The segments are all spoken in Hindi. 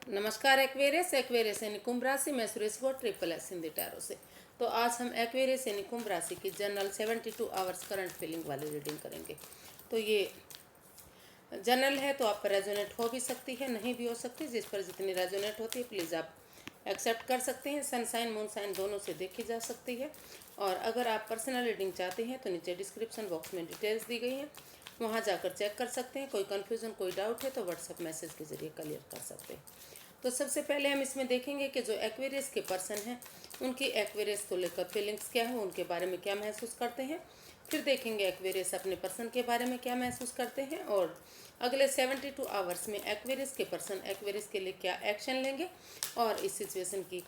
नमस्कार एक्वेरियस यानी कुंभ राशि में Suresh Gaur triple S Hindi tarot से। तो आज हम एक्वेरियस यानी कुंभ राशि की जनरल 72 आवर्स करंट फीलिंग वाली रीडिंग करेंगे। तो ये जनरल है तो आप पर रेजोनेट हो भी सकती है, नहीं भी हो सकती। जिस पर जितनी रेजोनेट होती है प्लीज़ आप एक्सेप्ट कर सकते हैं। सन साइन मून साइन दोनों से देखी जा सकती है। और अगर आप पर्सनल रीडिंग चाहते हैं तो नीचे डिस्क्रिप्शन बॉक्स में डिटेल्स दी गई हैं, वहाँ जाकर चेक कर सकते हैं। कोई कन्फ्यूज़न कोई डाउट है तो व्हाट्सएप मैसेज के ज़रिए क्लियर कर सकते हैं। तो सबसे पहले हम इसमें देखेंगे कि जो एक्वेरियस के पर्सन हैं उनकी एक्वेरियस को लेकर फीलिंग्स क्या है, उनके बारे में क्या महसूस करते हैं। फिर देखेंगे एक्वेरियस अपने पर्सन के बारे में क्या महसूस करते हैं और अगले 72 आवर्स में एक्वेरियस के पर्सन एक्वेरियस के लिए क्या एक्शन लेंगे और इस सिचुएशन की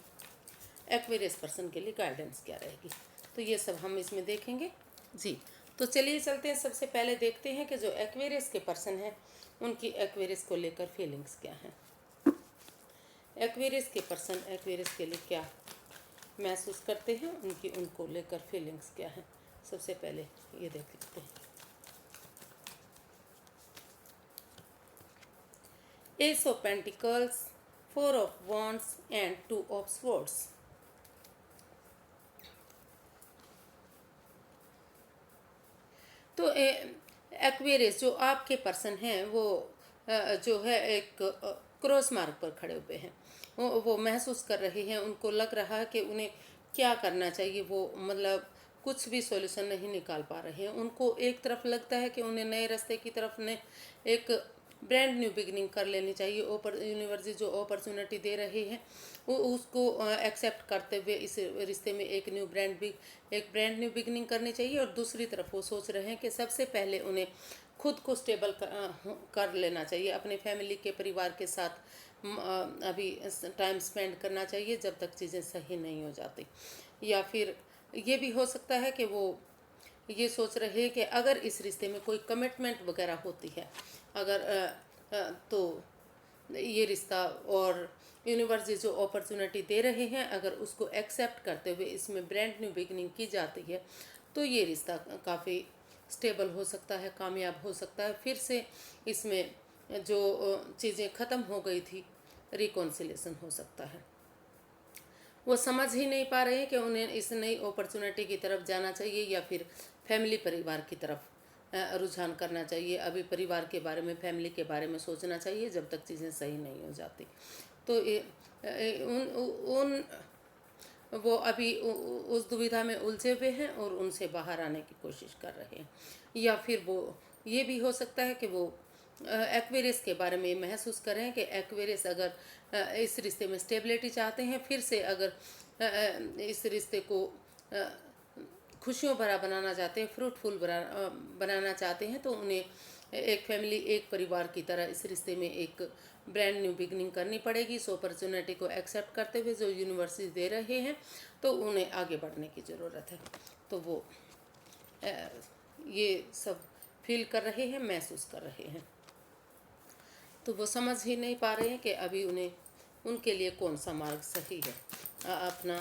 एक्वेरियस पर्सन के लिए गाइडेंस क्या रहेगी। तो ये सब हम इसमें देखेंगे जी। तो चलिए चलते हैं, सबसे पहले देखते हैं कि जो एक्वेरियस के पर्सन हैं उनकी एक्वेरियस को लेकर फीलिंग्स क्या हैं। एक्वेरियस के पर्सन एक्वेरियस के लिए क्या महसूस करते हैं, उनको लेकर फीलिंग्स क्या हैं। सबसे पहले ये देख लेते हैं। S of pentacles, 4 of wands and 2 of swords. तो एक्वेरियस जो आपके पर्सन हैं वो जो है एक क्रॉस मार्ग पर खड़े हुए हैं। वो महसूस कर रहे हैं, उनको लग रहा है कि उन्हें क्या करना चाहिए। वो मतलब कुछ भी सॉल्यूशन नहीं निकाल पा रहे हैं। उनको एक तरफ लगता है कि उन्हें नए रास्ते की तरफ ने एक ब्रांड न्यू बिगनिंग कर लेनी चाहिए। यूनिवर्स जो अपॉर्चुनिटी दे रही है वो उसको एक्सेप्ट करते हुए इस रिश्ते में एक ब्रांड न्यू बिगनिंग करनी चाहिए। और दूसरी तरफ वो सोच रहे हैं कि सबसे पहले उन्हें खुद को स्टेबल कर लेना चाहिए, अपने फैमिली के परिवार के साथ अभी टाइम स्पेंड करना चाहिए जब तक चीज़ें सही नहीं हो जाती। या फिर ये भी हो सकता है कि वो ये सोच रहे हैं कि अगर इस रिश्ते में कोई कमिटमेंट वगैरह होती है, अगर तो ये रिश्ता और यूनिवर्स जो अपॉर्चुनिटी दे रहे हैं अगर उसको एक्सेप्ट करते हुए इसमें ब्रांड न्यू बिगनिंग की जाती है तो ये रिश्ता काफ़ी स्टेबल हो सकता है, कामयाब हो सकता है। फिर से इसमें जो चीज़ें ख़त्म हो गई थी रिकॉन्सिलेशन हो सकता है। वो समझ ही नहीं पा रहे हैं कि उन्हें इस नई अपॉर्चुनिटी की तरफ जाना चाहिए या फिर फैमिली परिवार की तरफ रुझान करना चाहिए। अभी परिवार के बारे में, फैमिली के बारे में सोचना चाहिए जब तक चीज़ें सही नहीं हो जाती। तो उन उन वो अभी उस दुविधा में उलझे हुए हैं और उनसे बाहर आने की कोशिश कर रहे हैं। या फिर वो ये भी हो सकता है कि वो एक्वेरियस के बारे में महसूस करें कि एक्वेरियस अगर इस रिश्ते में स्टेबिलिटी चाहते हैं, फिर से अगर इस रिश्ते को खुशियों भरा बनाना चाहते हैं, फ्रूटफुल बनाना चाहते हैं तो उन्हें एक फैमिली, एक परिवार की तरह इस रिश्ते में एक ब्रांड न्यू बिगनिंग करनी पड़ेगी। इस अपॉर्चुनिटी को एक्सेप्ट करते हुए जो यूनिवर्सिटी दे रहे हैं तो उन्हें आगे बढ़ने की ज़रूरत है। तो वो ये सब फील कर रहे हैं, महसूस कर रहे हैं। तो वो समझ ही नहीं पा रहे हैं कि अभी उनके लिए कौन सा मार्ग सही है। अपना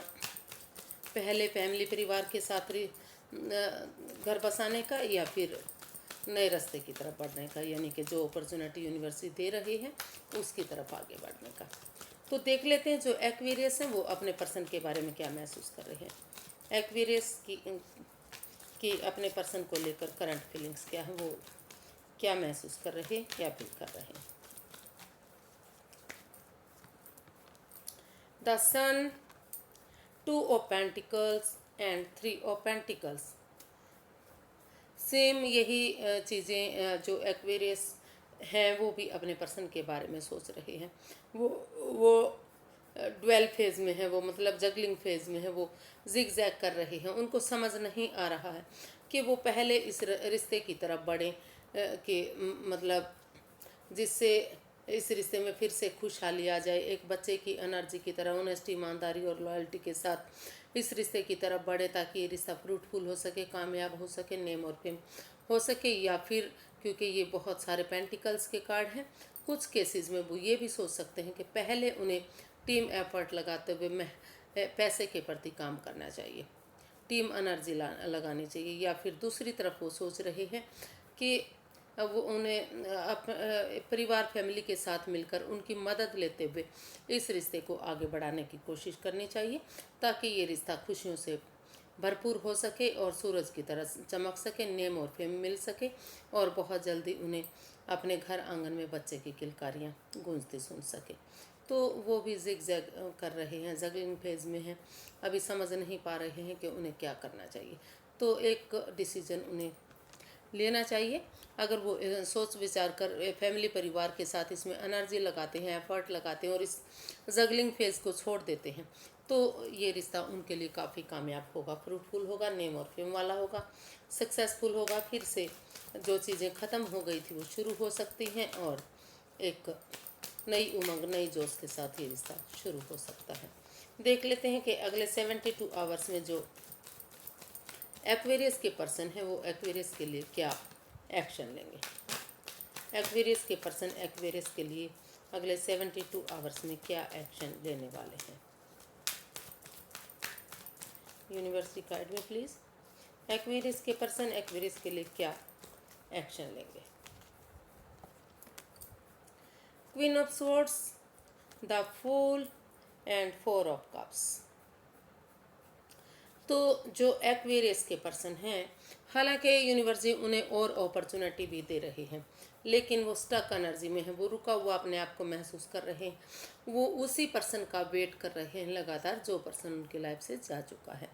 पहले फैमिली परिवार के साथ घर बसाने का या फिर नए रास्ते की तरफ बढ़ने का, यानी कि जो अपॉर्चुनिटी यूनिवर्सिटी दे रही है उसकी तरफ आगे बढ़ने का। तो देख लेते हैं जो एक्वेरियस हैं वो अपने पर्सन के बारे में क्या महसूस कर रहे हैं। एक्वेरियस की अपने पर्सन को लेकर करंट फीलिंग्स क्या है, वो क्या महसूस कर रहे हैं, क्या फील कर रहे हैं। The sun, 2 of pentacles and 3 of pentacles. Same यही चीज़ें जो एक्वेरियस हैं वो भी अपने पर्सन के बारे में सोच रहे हैं। वो ड्वेल फेज़ में है, वो मतलब जगलिंग फेज़ में है, वो जिग जैग कर रहे हैं। उनको समझ नहीं आ रहा है कि वो पहले इस रिश्ते की तरफ बढ़ें कि मतलब जिससे इस रिश्ते में फिर से खुशहाली आ जाए, एक बच्चे की एनर्जी की तरह ऑनेस्टी, ईमानदारी और लॉयल्टी के साथ इस रिश्ते की तरफ बढ़े ताकि ये रिश्ता फ्रूटफुल हो सके, कामयाब हो सके, नेम और फेम हो सके। या फिर क्योंकि ये बहुत सारे पेंटिकल्स के कार्ड हैं, कुछ केसेस में वो ये भी सोच सकते हैं कि पहले उन्हें टीम एफर्ट लगाते हुए पैसे के प्रति काम करना चाहिए, टीम एनर्जी लगानी चाहिए। या फिर दूसरी तरफ वो सोच रहे हैं कि वो उन्हें परिवार फैमिली के साथ मिलकर उनकी मदद लेते हुए इस रिश्ते को आगे बढ़ाने की कोशिश करनी चाहिए, ताकि ये रिश्ता खुशियों से भरपूर हो सके और सूरज की तरह चमक सके, नेम और फेम मिल सके, और बहुत जल्दी उन्हें अपने घर आंगन में बच्चे की किलकारियाँ गूंजती सुन सके। तो वो भी जिग जैग कर रहे हैं, जगलिंग फेज में हैं, अभी समझ नहीं पा रहे हैं कि उन्हें क्या करना चाहिए। तो एक डिसीजन उन्हें लेना चाहिए। अगर वो सोच विचार कर फैमिली परिवार के साथ इसमें एनर्जी लगाते हैं, एफर्ट लगाते हैं और इस जगलिंग फेज को छोड़ देते हैं, तो ये रिश्ता उनके लिए काफ़ी कामयाब होगा, फ्रूटफुल होगा, नेम और फेम वाला होगा, सक्सेसफुल होगा। फिर से जो चीज़ें ख़त्म हो गई थी वो शुरू हो सकती हैं, और एक नई उमंग, नई जोश के साथ ये रिश्ता शुरू हो सकता है। देख लेते हैं कि अगले 72 आवर्स में जो एक्वेरियस के पर्सन है वो एक्वेरियस के लिए क्या एक्शन लेंगे। एक्वेरियस के पर्सन एक्वेरियस के लिए अगले 72 आवर्स में क्या एक्शन लेने वाले हैं। यूनिवर्सिटी गाइड में प्लीज़, एक्वेरियस के पर्सन एक्वेरियस के लिए क्या एक्शन लेंगे। Queen of swords, the fool and 4 of cups. तो जो एक्वेरियस के पर्सन हैं, हालांकि यूनिवर्सिटी उन्हें और अपॉर्चुनिटी भी दे रही है, लेकिन वो स्टक एनर्जी में है, वो रुका हुआ अपने आप को महसूस कर रहे हैं, वो उसी पर्सन का वेट कर रहे हैं लगातार जो पर्सन उनकी लाइफ से जा चुका है।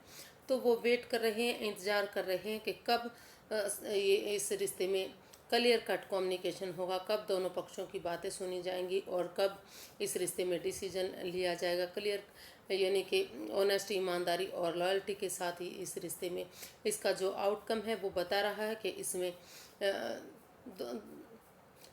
तो वो वेट कर रहे हैं, इंतज़ार कर रहे हैं कि कब ये इस रिश्ते में क्लियर कट कम्युनिकेशन होगा, कब दोनों पक्षों की बातें सुनी जाएंगी और कब इस रिश्ते में डिसीजन लिया जाएगा क्लियर, यानी कि ऑनेस्टी, ईमानदारी और लॉयल्टी के साथ ही इस रिश्ते में इसका जो आउटकम है वो बता रहा है कि इसमें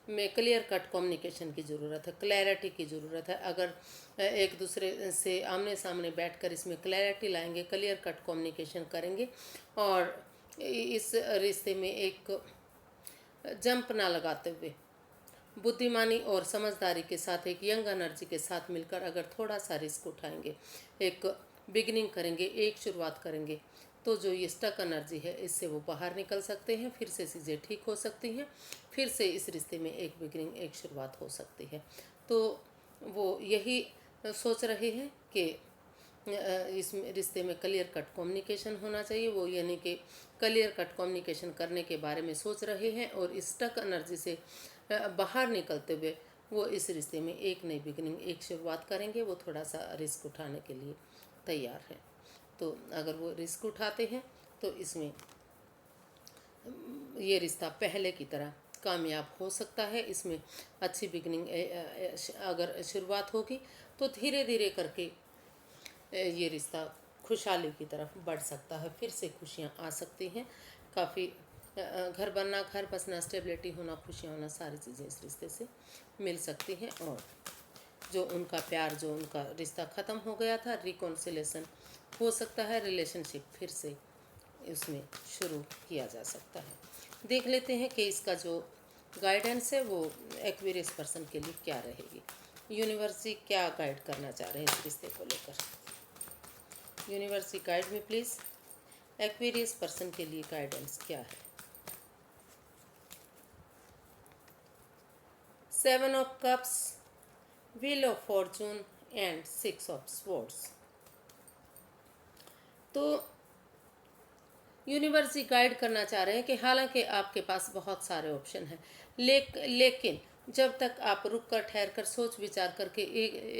में क्लियर कट कम्युनिकेशन की ज़रूरत है, क्लैरिटी की ज़रूरत है। अगर एक दूसरे से आमने सामने बैठकर इसमें क्लैरिटी लाएंगे, क्लियर कट कम्युनिकेशन करेंगे और इस रिश्ते में एक जंप ना लगाते हुए बुद्धिमानी और समझदारी के साथ एक यंग एनर्जी के साथ मिलकर अगर थोड़ा सा रिस्क उठाएंगे, एक बिगिनिंग करेंगे, एक शुरुआत करेंगे, तो जो ये स्टक एनर्जी है इससे वो बाहर निकल सकते हैं, फिर से चीज़ें ठीक हो सकती हैं, फिर से इस रिश्ते में एक बिगिनिंग, एक शुरुआत हो सकती है। तो वो यही सोच रहे हैं कि इस रिश्ते में क्लियर कट कम्युनिकेशन होना चाहिए। वो यानी कि क्लियर कट कम्युनिकेशन करने के बारे में सोच रहे हैं और इस स्टक एनर्जी से बाहर निकलते हुए वो इस रिश्ते में एक नई बिगिनिंग, एक शुरुआत करेंगे। वो थोड़ा सा रिस्क उठाने के लिए तैयार है। तो अगर वो रिस्क उठाते हैं तो इसमें ये रिश्ता पहले की तरह कामयाब हो सकता है। इसमें अच्छी बिगिनिंग अगर शुरुआत होगी तो धीरे धीरे करके ये रिश्ता खुशहाली की तरफ बढ़ सकता है, फिर से खुशियाँ आ सकती हैं। काफ़ी घर बनना, घर बसना, स्टेबिलिटी होना, खुशियाँ होना, सारी चीज़ें इस रिश्ते से मिल सकती हैं। और जो उनका प्यार, जो उनका रिश्ता ख़त्म हो गया था, रिकॉन्सिलेशन हो सकता है, रिलेशनशिप फिर से उसमें शुरू किया जा सकता है। देख लेते हैं कि इसका जो गाइडेंस है वो एक्वेरियस पर्सन के लिए क्या रहेगी। यूनिवर्सिटी क्या गाइड करना चाह रहे हैं इस रिश्ते को लेकर। यूनिवर्सिटी गाइड में प्लीज़, एक्वेरियस पर्सन के लिए गाइडेंस क्या है। 7 of cups, wheel of Fortune and 6 of swords. तो यूनिवर्सिटी गाइड करना चाह रहे हैं कि हालांकि आपके पास बहुत सारे ऑप्शन हैं, लेकिन जब तक आप रुक कर, ठहर कर, सोच विचार करके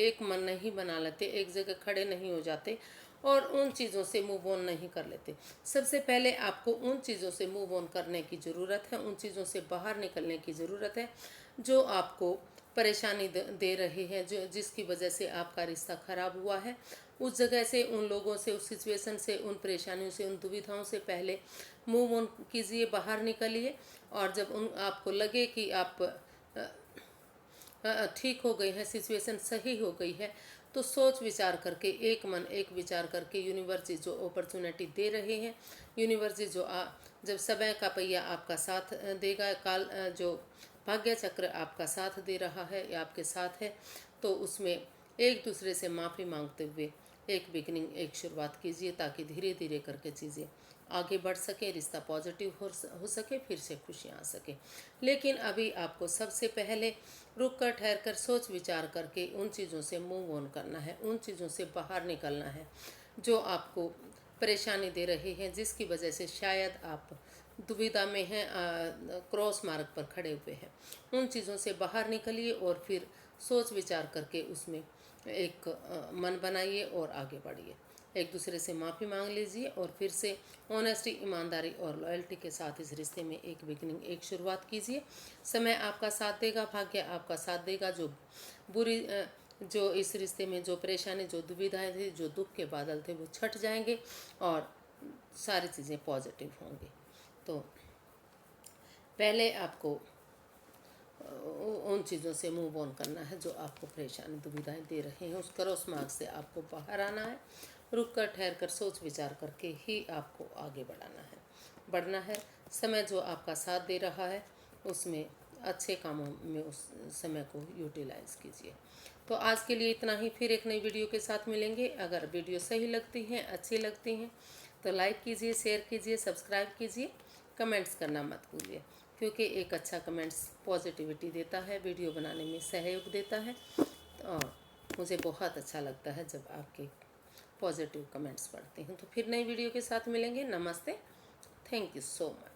एक मन नहीं बना लेते, एक जगह खड़े नहीं हो जाते और उन चीज़ों से मूव ऑन नहीं कर लेते। सबसे पहले आपको उन चीज़ों से मूव ऑन करने की ज़रूरत है, उन चीज़ों से बाहर निकलने की ज़रूरत है जो आपको परेशानी दे रही है, जो जिसकी वजह से आपका रिश्ता ख़राब हुआ है। उस जगह से, उन लोगों से, उस सिचुएशन से, उन परेशानियों से, उन दुविधाओं से पहले मूव ऑन कीजिए, बाहर निकलिए। और जब आपको लगे कि आप ठीक हो गई है, सिचुएशन सही हो गई है, तो सोच विचार करके, एक मन एक विचार करके यूनिवर्सिटी जो अपॉर्चुनिटी दे रहे हैं, यूनिवर्सिटी जो जब समय का पहिया आपका साथ देगा, काल जो भाग्य चक्र आपका साथ दे रहा है या आपके साथ है, तो उसमें एक दूसरे से माफ़ी मांगते हुए एक बिगनिंग, एक शुरुआत कीजिए, ताकि धीरे धीरे करके चीज़ें आगे बढ़ सके, रिश्ता पॉजिटिव हो सके, फिर से खुशियाँ आ सके। लेकिन अभी आपको सबसे पहले रुक कर, ठहर कर, सोच विचार करके उन चीज़ों से मूव ऑन करना है, उन चीज़ों से बाहर निकलना है जो आपको परेशानी दे रही हैं, जिसकी वजह से शायद आप दुविधा में हैं, क्रॉस मार्ग पर खड़े हुए हैं। उन चीज़ों से बाहर निकलिए और फिर सोच विचार करके उसमें एक मन बनाइए और आगे बढ़िए। एक दूसरे से माफ़ी मांग लीजिए और फिर से ऑनेस्टी, ईमानदारी और लॉयल्टी के साथ इस रिश्ते में एक बिगनिंग, एक शुरुआत कीजिए। समय आपका साथ देगा, भाग्य आपका साथ देगा। जो इस रिश्ते में जो परेशानी, जो दुविधाएं थी, जो दुख के बादल थे, वो छट जाएंगे और सारी चीज़ें पॉजिटिव होंगी। तो पहले आपको उन चीज़ों से मूव ऑन करना है जो आपको परेशानी, दुविधाएं दे रहे हैं। उस क्रॉस मार्ग से आपको बाहर आना है। रुक कर, ठहर कर, सोच विचार करके ही आपको आगे बढ़ना है। समय जो आपका साथ दे रहा है उसमें अच्छे कामों में उस समय को यूटिलाइज कीजिए। तो आज के लिए इतना ही, फिर एक नई वीडियो के साथ मिलेंगे। अगर वीडियो सही लगती हैं, अच्छी लगती हैं तो लाइक कीजिए, शेयर कीजिए, सब्सक्राइब कीजिए, कमेंट्स करना मत भूलिए, क्योंकि एक अच्छा कमेंट्स पॉजिटिविटी देता है, वीडियो बनाने में सहयोग देता है। और मुझे बहुत अच्छा लगता है जब आपके पॉजिटिव कमेंट्स पढ़ते हैं। तो फिर नई वीडियो के साथ मिलेंगे। नमस्ते, थैंक यू सो मच।